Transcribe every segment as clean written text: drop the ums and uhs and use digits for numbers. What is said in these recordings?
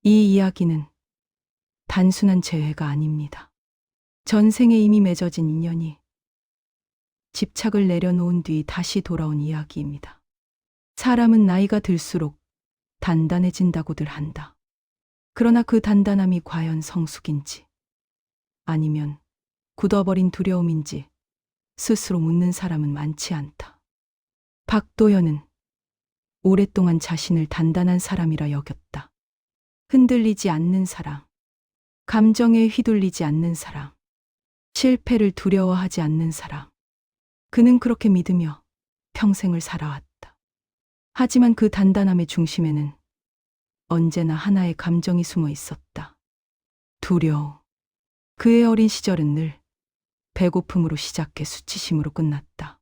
이 이야기는 단순한 재회가 아닙니다. 전생에 이미 맺어진 인연이 집착을 내려놓은 뒤 다시 돌아온 이야기입니다. 사람은 나이가 들수록 단단해진다고들 한다. 그러나 그 단단함이 과연 성숙인지 아니면 굳어버린 두려움인지 스스로 묻는 사람은 많지 않다. 박도연은 오랫동안 자신을 단단한 사람이라 여겼다. 흔들리지 않는 사람, 감정에 휘둘리지 않는 사람, 실패를 두려워하지 않는 사람. 그는 그렇게 믿으며 평생을 살아왔다. 하지만 그 단단함의 중심에는 언제나 하나의 감정이 숨어 있었다. 두려움. 그의 어린 시절은 늘 배고픔으로 시작해 수치심으로 끝났다.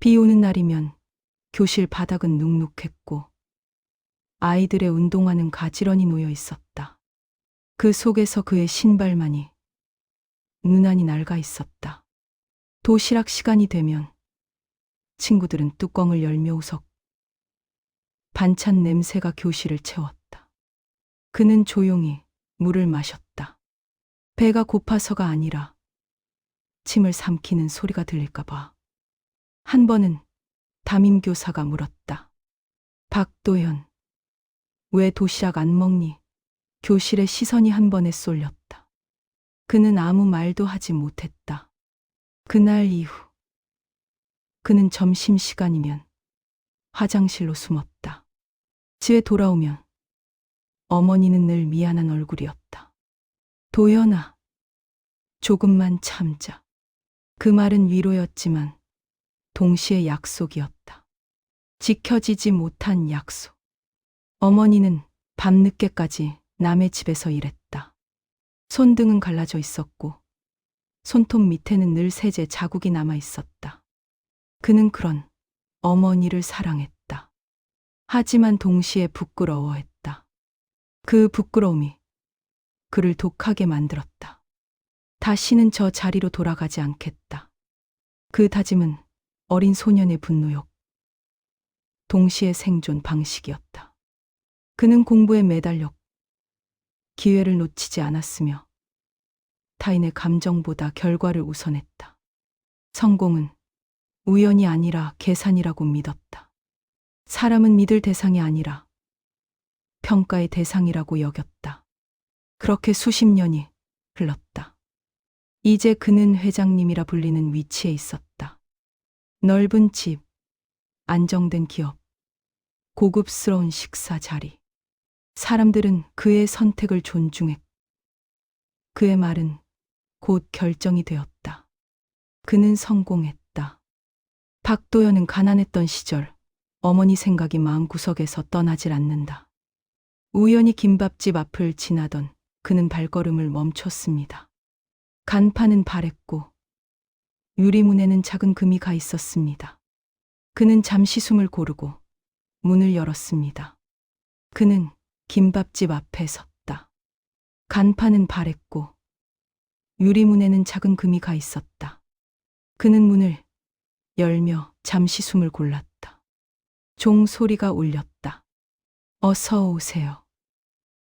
비 오는 날이면 교실 바닥은 눅눅했고 아이들의 운동화는 가지런히 놓여 있었다. 그 속에서 그의 신발만이 무난히 낡아 있었다. 도시락 시간이 되면 친구들은 뚜껑을 열며 웃었고 반찬 냄새가 교실을 채웠다. 그는 조용히 물을 마셨다. 배가 고파서가 아니라 침을 삼키는 소리가 들릴까 봐. 한 번은 담임교사가 물었다. 박도연, 왜 도시락 안 먹니? 교실의 시선이 한 번에 쏠렸다. 그는 아무 말도 하지 못했다. 그날 이후 그는 점심시간이면 화장실로 숨었다. 집에 돌아오면 어머니는 늘 미안한 얼굴이었다. 도연아, 조금만 참자. 그 말은 위로였지만 동시에 약속이었다. 지켜지지 못한 약속. 어머니는 밤늦게까지 남의 집에서 일했다. 손등은 갈라져 있었고 손톱 밑에는 늘 세제 자국이 남아 있었다. 그는 그런 어머니를 사랑했다. 하지만 동시에 부끄러워했다. 그 부끄러움이 그를 독하게 만들었다. 다시는 저 자리로 돌아가지 않겠다. 그 다짐은 어린 소년의 분노였고 동시에 생존 방식이었다. 그는 공부에 매달렸고 기회를 놓치지 않았으며 타인의 감정보다 결과를 우선했다. 성공은 우연이 아니라 계산이라고 믿었다. 사람은 믿을 대상이 아니라 평가의 대상이라고 여겼다. 그렇게 수십 년이 흘렀다. 이제 그는 회장님이라 불리는 위치에 있었다. 넓은 집, 안정된 기업, 고급스러운 식사 자리. 사람들은 그의 선택을 존중했고 그의 말은 곧 결정이 되었다. 그는 성공했다. 박도연은 가난했던 시절 어머니 생각이 마음구석에서 떠나질 않는다. 우연히 김밥집 앞을 지나던 그는 발걸음을 멈췄습니다. 간판은 바랬고 유리문에는 작은 금이 가 있었습니다. 그는 잠시 숨을 고르고 문을 열었습니다. 그는 김밥집 앞에 섰다. 간판은 바랬고 유리문에는 작은 금이 가 있었다. 그는 문을 열며 잠시 숨을 골랐다. 종소리가 울렸다. 어서 오세요.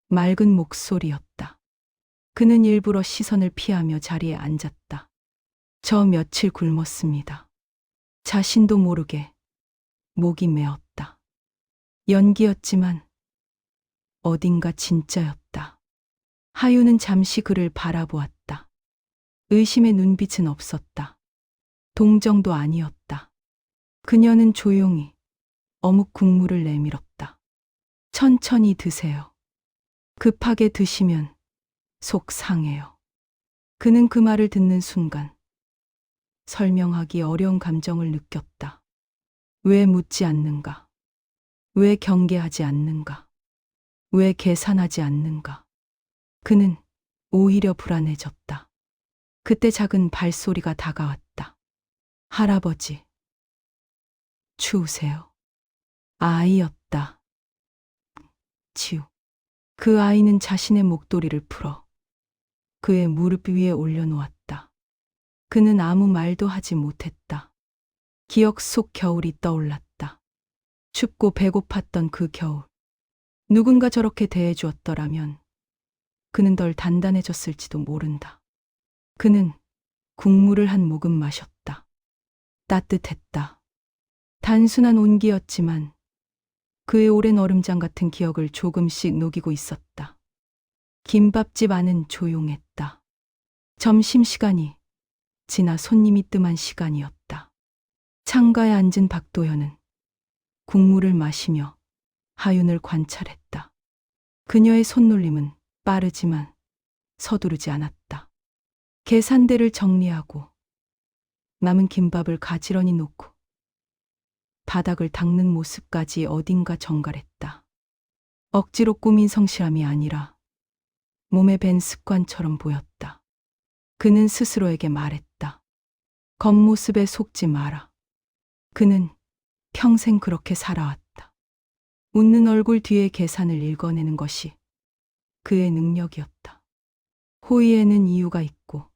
맑은 목소리였다. 그는 일부러 시선을 피하며 자리에 앉았다. 저 며칠 굶었습니다. 자신도 모르게 목이 메었다. 연기였지만 어딘가 진짜였다. 하유는 잠시 그를 바라보았다. 의심의 눈빛은 없었다. 동정도 아니었다. 그녀는 조용히 어묵 국물을 내밀었다. 천천히 드세요. 급하게 드시면 속 상해요. 그는 그 말을 듣는 순간 설명하기 어려운 감정을 느꼈다. 왜 묻지 않는가? 왜 경계하지 않는가? 왜 계산하지 않는가? 그는 오히려 불안해졌다. 그때 작은 발소리가 다가왔다. 할아버지. 추우세요? 아이였다. 치우. 그 아이는 자신의 목도리를 풀어 그의 무릎 위에 올려놓았다. 그는 아무 말도 하지 못했다. 기억 속 겨울이 떠올랐다. 춥고 배고팠던 그 겨울. 누군가 저렇게 대해주었더라면 그는 덜 단단해졌을지도 모른다. 그는 국물을 한 모금 마셨다. 따뜻했다. 단순한 온기였지만 그의 오랜 얼음장 같은 기억을 조금씩 녹이고 있었다. 김밥집 안은 조용했다. 점심시간이 지나 손님이 뜸한 시간이었다. 창가에 앉은 박도현은 국물을 마시며 하윤을 관찰했다. 그녀의 손놀림은 빠르지만 서두르지 않았다. 계산대를 정리하고 남은 김밥을 가지런히 놓고 바닥을 닦는 모습까지 어딘가 정갈했다. 억지로 꾸민 성실함이 아니라 몸에 밴 습관처럼 보였다. 그는 스스로에게 말했다. 겉모습에 속지 마라. 그는 평생 그렇게 살아왔다. 웃는 얼굴 뒤에 계산을 읽어내는 것이 그의 능력이었다. 호의에는 이유가 있고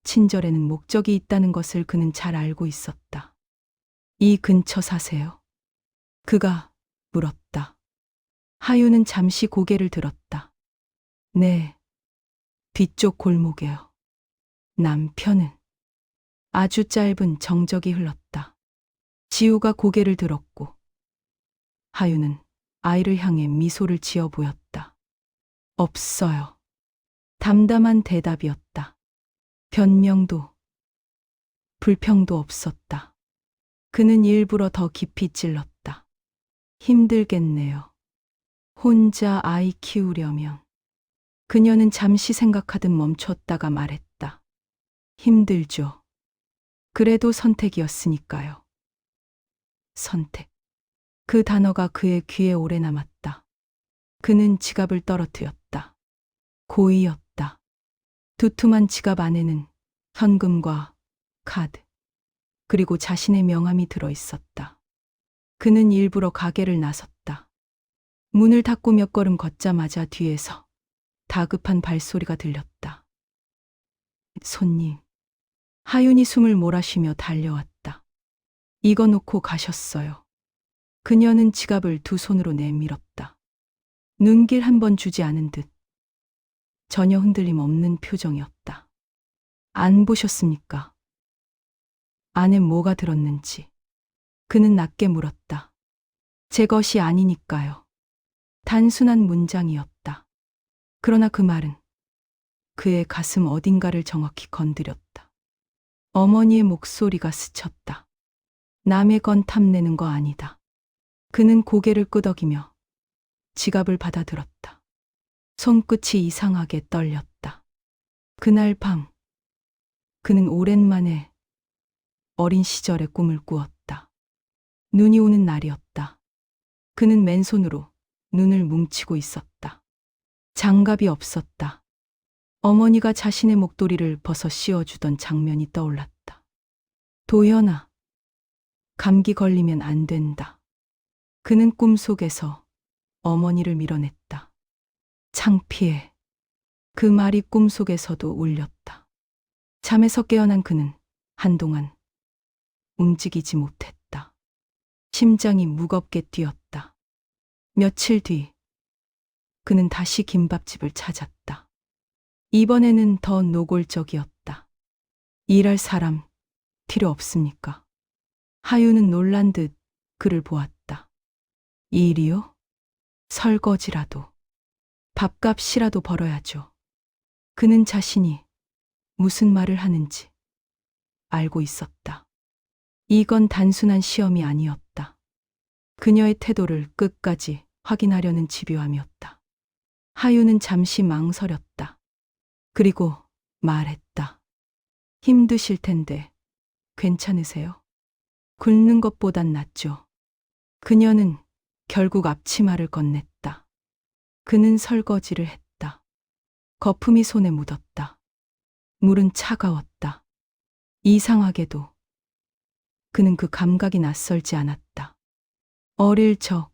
친절에는 목적이 있다는 것을 그는 잘 알고 있었다. 이 근처 사세요? 그가 물었다. 하윤은 잠시 고개를 들었다. 네, 뒤쪽 골목에요. 남편은 아주 짧은 정적이 흘렀다. 지우가 고개를 들었고 하윤은 아이를 향해 미소를 지어 보였다. 없어요. 담담한 대답이었다. 변명도 불평도 없었다. 그는 일부러 더 깊이 찔렀다. 힘들겠네요. 혼자 아이 키우려면. 그녀는 잠시 생각하듯 멈췄다가 말했다. 힘들죠. 그래도 선택이었으니까요. 선택. 그 단어가 그의 귀에 오래 남았다. 그는 지갑을 떨어뜨렸다. 고의였다. 두툼한 지갑 안에는 현금과 카드, 그리고 자신의 명함이 들어 있었다. 그는 일부러 가게를 나섰다. 문을 닫고 몇 걸음 걷자마자 뒤에서 다급한 발소리가 들렸다. 손님. 하윤이 숨을 몰아쉬며 달려왔다. 이거 놓고 가셨어요. 그녀는 지갑을 두 손으로 내밀었다. 눈길 한 번 주지 않은 듯 전혀 흔들림 없는 표정이었다. 안 보셨습니까? 안에 뭐가 들었는지. 그는 낮게 물었다. 제 것이 아니니까요. 단순한 문장이었다. 그러나 그 말은 그의 가슴 어딘가를 정확히 건드렸다. 어머니의 목소리가 스쳤다. 남의 건 탐내는 거 아니다. 그는 고개를 끄덕이며 지갑을 받아들었다. 손끝이 이상하게 떨렸다. 그날 밤 그는 오랜만에 어린 시절의 꿈을 꾸었다. 눈이 오는 날이었다. 그는 맨손으로 눈을 뭉치고 있었다. 장갑이 없었다. 어머니가 자신의 목도리를 벗어 씌워주던 장면이 떠올랐다. 도현아, 감기 걸리면 안 된다. 그는 꿈속에서 어머니를 밀어냈다. 창피해. 그 말이 꿈속에서도 울렸다. 잠에서 깨어난 그는 한동안 움직이지 못했다. 심장이 무겁게 뛰었다. 며칠 뒤 그는 다시 김밥집을 찾았다. 이번에는 더 노골적이었다. 일할 사람 필요 없습니까? 하윤은 놀란 듯 그를 보았다. 일이요? 설거지라도, 밥값이라도 벌어야죠. 그는 자신이 무슨 말을 하는지 알고 있었다. 이건 단순한 시험이 아니었다. 그녀의 태도를 끝까지 확인하려는 집요함이었다. 하윤은 잠시 망설였다. 그리고 말했다. 힘드실 텐데 괜찮으세요? 굶는 것보단 낫죠. 그녀는 결국 앞치마를 건넸다. 그는 설거지를 했다. 거품이 손에 묻었다. 물은 차가웠다. 이상하게도 그는 그 감각이 낯설지 않았다. 어릴 적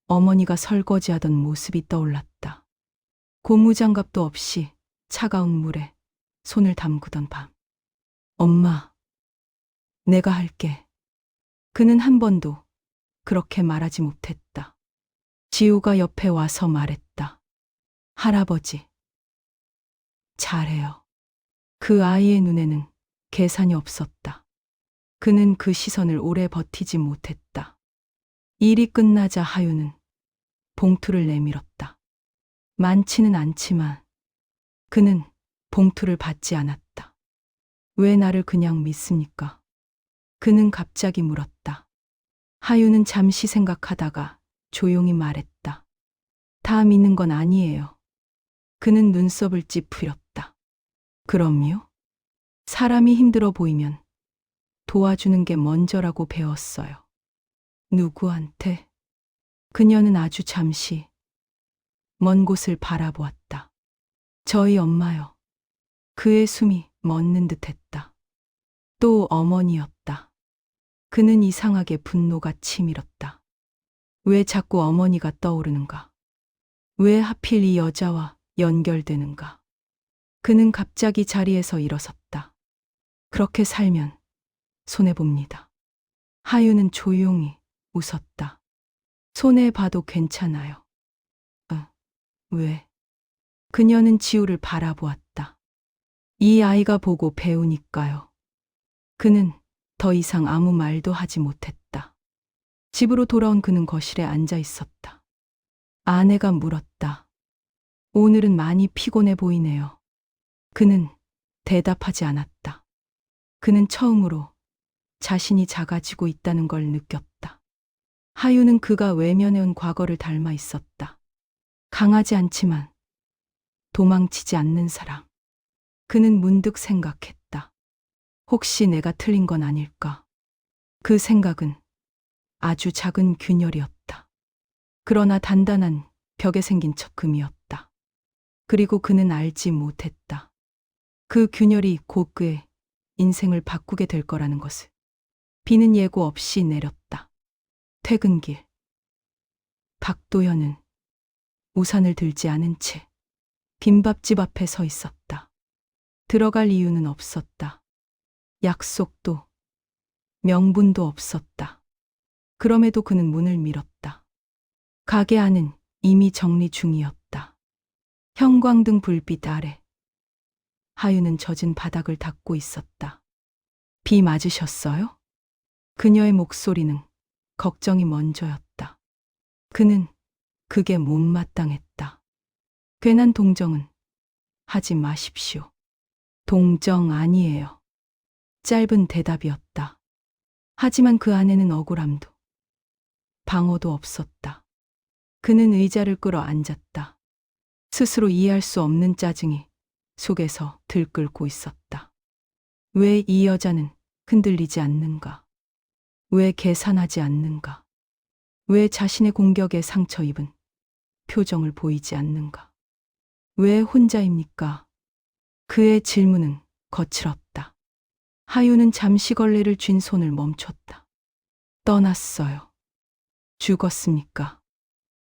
어머니가 설거지하던 모습이 떠올랐다. 고무장갑도 없이 차가운 물에 손을 담그던 밤. 엄마, 내가 할게. 그는 한 번도 그렇게 말하지 못했다. 지우가 옆에 와서 말했다. 할아버지, 잘해요. 그 아이의 눈에는 계산이 없었다. 그는 그 시선을 오래 버티지 못했다. 일이 끝나자 하유는 봉투를 내밀었다. 많지는 않지만 그는 봉투를 받지 않았다. 왜 나를 그냥 믿습니까? 그는 갑자기 물었다. 하유는 잠시 생각하다가 조용히 말했다. 다 믿는 건 아니에요. 그는 눈썹을 찌푸렸다. 그럼요? 사람이 힘들어 보이면 도와주는 게 먼저라고 배웠어요. 누구한테? 그녀는 아주 잠시 먼 곳을 바라보았다. 저희 엄마요. 그의 숨이 멎는 듯했다. 또 어머니였다. 그는 이상하게 분노가 치밀었다. 왜 자꾸 어머니가 떠오르는가? 왜 하필 이 여자와 연결되는가? 그는 갑자기 자리에서 일어섰다. 그렇게 살면 손해봅니다. 하유는 조용히 웃었다. 손해봐도 괜찮아요. 왜? 그녀는 지우를 바라보았다. 이 아이가 보고 배우니까요. 그는 더 이상 아무 말도 하지 못했다. 집으로 돌아온 그는 거실에 앉아 있었다. 아내가 물었다. 오늘은 많이 피곤해 보이네요. 그는 대답하지 않았다. 그는 처음으로 자신이 작아지고 있다는 걸 느꼈다. 하유는 그가 외면해온 과거를 닮아 있었다. 강하지 않지만 도망치지 않는 사람. 그는 문득 생각했다. 혹시 내가 틀린 건 아닐까? 그 생각은 아주 작은 균열이었다. 그러나 단단한 벽에 생긴 첫 금이었다. 그리고 그는 알지 못했다. 그 균열이 곧 그의 인생을 바꾸게 될 거라는 것을. 비는 예고 없이 내렸다. 퇴근길. 박도현은 우산을 들지 않은 채 빈밥집 앞에 서 있었다. 들어갈 이유는 없었다. 약속도 명분도 없었다. 그럼에도 그는 문을 밀었다. 가게 안은 이미 정리 중이었다. 형광등 불빛 아래 하유는 젖은 바닥을 닦고 있었다. 비 맞으셨어요? 그녀의 목소리는 걱정이 먼저였다. 그는 그게 못마땅했다. 괜한 동정은 하지 마십시오. 동정 아니에요. 짧은 대답이었다. 하지만 그 안에는 억울함도 방어도 없었다. 그는 의자를 끌어 앉았다. 스스로 이해할 수 없는 짜증이 속에서 들끓고 있었다. 왜 이 여자는 흔들리지 않는가? 왜 계산하지 않는가? 왜 자신의 공격에 상처 입은 표정을 보이지 않는가? 왜 혼자입니까? 그의 질문은 거칠었다. 하유는 잠시 걸레를 쥔 손을 멈췄다. 떠났어요. 죽었습니까?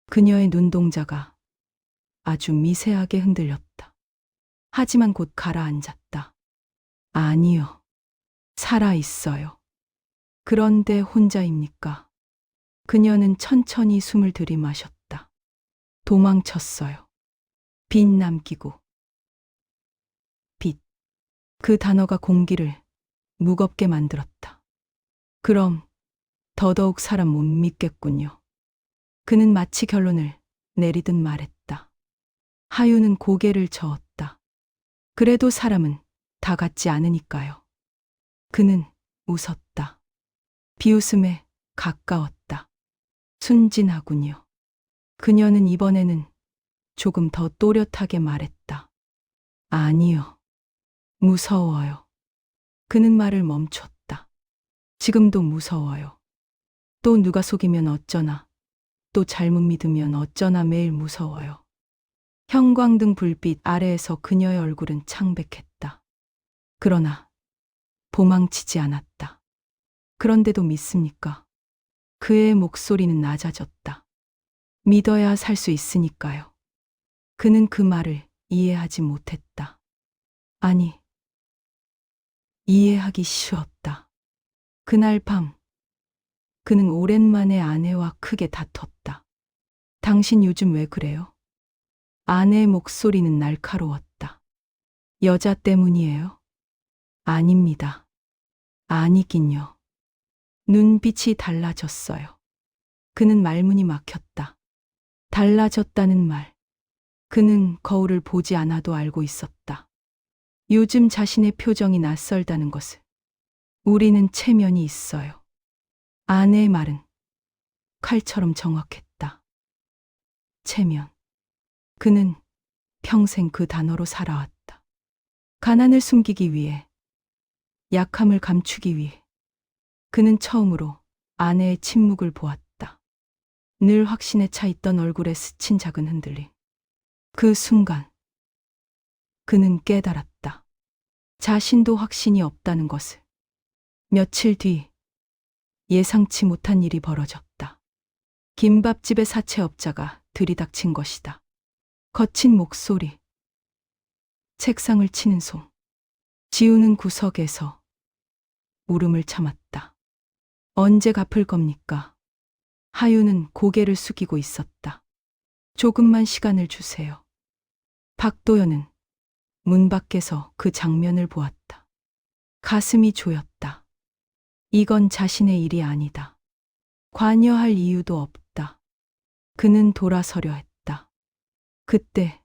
그녀의 눈동자가 아주 미세하게 흔들렸다. 하지만 곧 가라앉았다. 아니요. 살아 있어요. 그런데 혼자입니까? 그녀는 천천히 숨을 들이마셨다. 도망쳤어요. 빛 남기고. 빛. 그 단어가 공기를 무겁게 만들었다. 그럼 더더욱 사람 못 믿겠군요. 그는 마치 결론을 내리듯 말했다. 하유는 고개를 저었다. 그래도 사람은 다 같지 않으니까요. 그는 웃었다. 비웃음에 가까웠다. 순진하군요. 그녀는 이번에는 조금 더 또렷하게 말했다. 아니요. 무서워요. 그는 말을 멈췄다. 지금도 무서워요. 또 누가 속이면 어쩌나, 또 잘못 믿으면 어쩌나 매일 무서워요. 형광등 불빛 아래에서 그녀의 얼굴은 창백했다. 그러나 도망치지 않았다. 그런데도 믿습니까? 그의 목소리는 낮아졌다. 믿어야 살 수 있으니까요. 그는 그 말을 이해하지 못했다. 아니, 이해하기 싫었다. 그날 밤, 그는 오랜만에 아내와 크게 다퉜다. 당신 요즘 왜 그래요? 아내의 목소리는 날카로웠다. 여자 때문이에요? 아닙니다. 아니긴요. 눈빛이 달라졌어요. 그는 말문이 막혔다. 달라졌다는 말. 그는 거울을 보지 않아도 알고 있었다. 요즘 자신의 표정이 낯설다는 것을. 우리는 체면이 있어요. 아내의 말은 칼처럼 정확했다. 체면. 그는 평생 그 단어로 살아왔다. 가난을 숨기기 위해, 약함을 감추기 위해. 그는 처음으로 아내의 침묵을 보았다. 늘 확신에 차 있던 얼굴에 스친 작은 흔들림. 그 순간 그는 깨달았다. 자신도 확신이 없다는 것을. 며칠 뒤 예상치 못한 일이 벌어졌다. 김밥집의 사채업자가 들이닥친 것이다. 거친 목소리, 책상을 치는 손, 지우는 구석에서 울음을 참았다. 언제 갚을 겁니까? 하유는 고개를 숙이고 있었다. 조금만 시간을 주세요. 박도연은 문 밖에서 그 장면을 보았다. 가슴이 조였다. 이건 자신의 일이 아니다. 관여할 이유도 없다. 그는 돌아서려 했다. 그때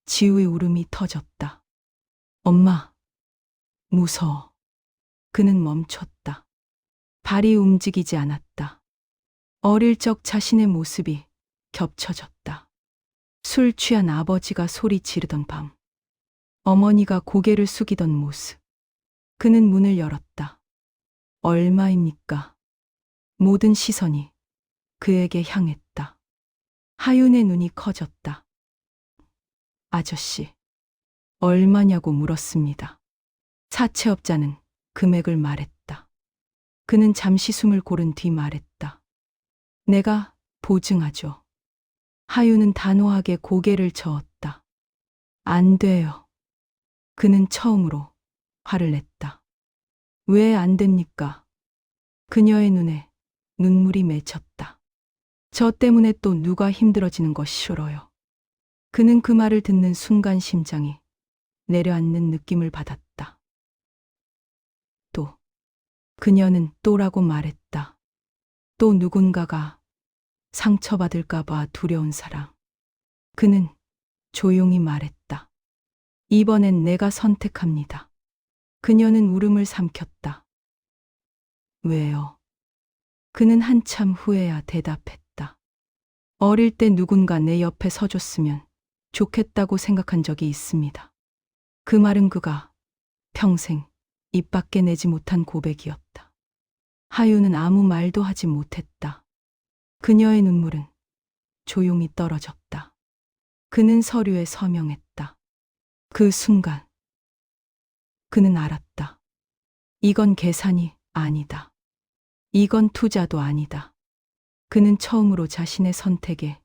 지우의 울음이 터졌다. 엄마, 무서워. 그는 멈췄다. 발이 움직이지 않았다. 어릴 적 자신의 모습이 겹쳐졌다. 술 취한 아버지가 소리 지르던 밤. 어머니가 고개를 숙이던 모습. 그는 문을 열었다. 얼마입니까? 모든 시선이 그에게 향했다. 하윤의 눈이 커졌다. 아저씨, 얼마냐고 물었습니다. 사채업자는 금액을 말했다. 그는 잠시 숨을 고른 뒤 말했다. 내가 보증하죠. 하윤은 단호하게 고개를 저었다. 안 돼요. 그는 처음으로 화를 냈다. 왜 안 됩니까? 그녀의 눈에 눈물이 맺혔다. 저 때문에 또 누가 힘들어지는 것 싫어요. 그는 그 말을 듣는 순간 심장이 내려앉는 느낌을 받았다. 또, 그녀는 또라고 말했다. 또 누군가가 상처받을까봐 두려운 사랑. 그는 조용히 말했다. 이번엔 내가 선택합니다. 그녀는 울음을 삼켰다. 왜요? 그는 한참 후에야 대답했다. 어릴 때 누군가 내 옆에 서줬으면 좋겠다고 생각한 적이 있습니다. 그 말은 그가 평생 입 밖에 내지 못한 고백이었다. 하유는 아무 말도 하지 못했다. 그녀의 눈물은 조용히 떨어졌다. 그는 서류에 서명했다. 그 순간 그는 알았다. 이건 계산이 아니다. 이건 투자도 아니다. 그는 처음으로 자신의 선택에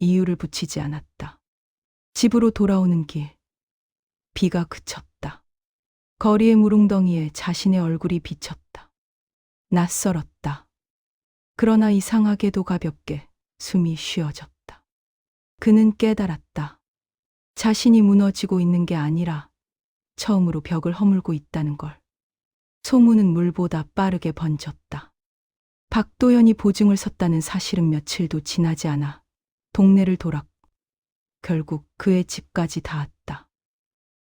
이유를 붙이지 않았다. 집으로 돌아오는 길, 비가 그쳤다. 거리의 무릉덩이에 자신의 얼굴이 비쳤다. 낯설었다. 그러나 이상하게도 가볍게 숨이 쉬어졌다. 그는 깨달았다. 자신이 무너지고 있는 게 아니라 처음으로 벽을 허물고 있다는 걸. 소문은 물보다 빠르게 번졌다. 박도연이 보증을 섰다는 사실은 며칠도 지나지 않아 동네를 돌았고 결국 그의 집까지 닿았다.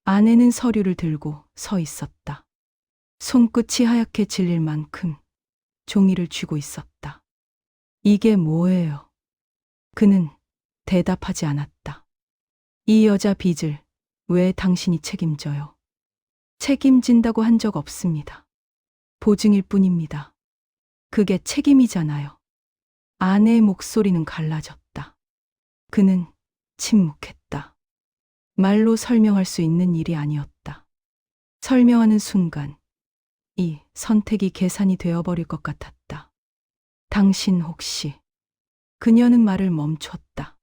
아내는 서류를 들고 서 있었다. 손끝이 하얗게 질릴 만큼 종이를 쥐고 있었다. 이게 뭐예요? 그는 대답하지 않았다. 이 여자 빚을 왜 당신이 책임져요? 책임진다고 한 적 없습니다. 보증일 뿐입니다. 그게 책임이잖아요. 아내의 목소리는 갈라졌다. 그는 침묵했다. 말로 설명할 수 있는 일이 아니었다. 설명하는 순간 이 선택이 계산이 되어버릴 것 같았다. 당신 혹시... 그녀는 말을 멈췄다.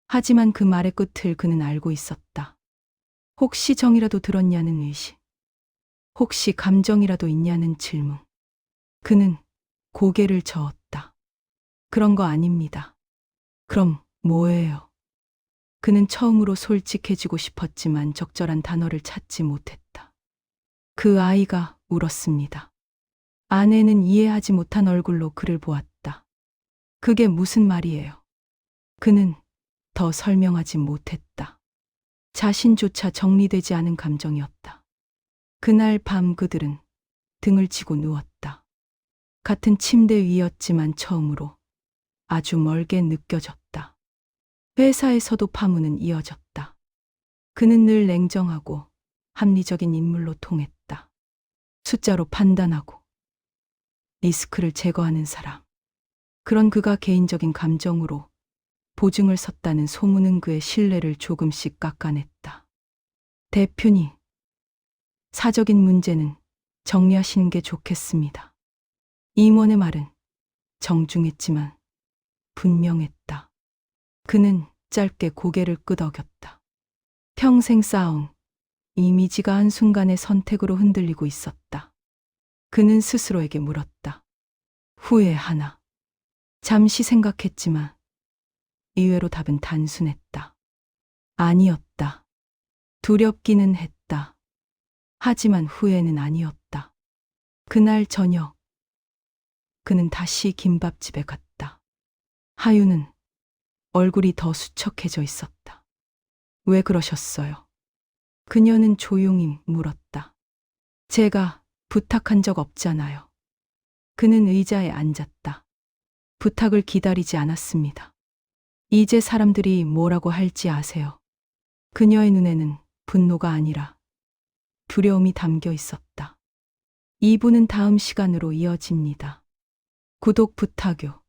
하지만 그 말의 끝을 그는 알고 있었다. 혹시 정이라도 들었냐는 의심. 혹시 감정이라도 있냐는 질문. 그는 고개를 저었다. 그런 거 아닙니다. 그럼 뭐예요? 그는 처음으로 솔직해지고 싶었지만 적절한 단어를 찾지 못했다. 그 아이가 울었습니다. 아내는 이해하지 못한 얼굴로 그를 보았다. 그게 무슨 말이에요? 그는 더 설명하지 못했다. 자신조차 정리되지 않은 감정이었다. 그날 밤 그들은 등을 치고 누웠다. 같은 침대 위였지만 처음으로 아주 멀게 느껴졌다. 회사에서도 파문은 이어졌다. 그는 늘 냉정하고 합리적인 인물로 통했다. 숫자로 판단하고 리스크를 제거하는 사람. 그런 그가 개인적인 감정으로 보증을 섰다는 소문은 그의 신뢰를 조금씩 깎아냈다. 대표님, 사적인 문제는 정리하시는 게 좋겠습니다. 임원의 말은 정중했지만 분명했다. 그는 짧게 고개를 끄덕였다. 평생 쌓아온 이미지가 한순간의 선택으로 흔들리고 있었다. 그는 스스로에게 물었다. 후회하나? 잠시 생각했지만 의외로 답은 단순했다. 아니었다. 두렵기는 했다. 하지만 후회는 아니었다. 그날 저녁 그는 다시 김밥집에 갔다. 하유는 얼굴이 더 수척해져 있었다. 왜 그러셨어요? 그녀는 조용히 물었다. 제가 부탁한 적 없잖아요. 그는 의자에 앉았다. 부탁을 기다리지 않았습니다. 이제 사람들이 뭐라고 할지 아세요? 그녀의 눈에는 분노가 아니라 두려움이 담겨 있었다. 2부는 다음 시간으로 이어집니다. 구독 부탁요.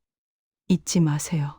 잊지 마세요.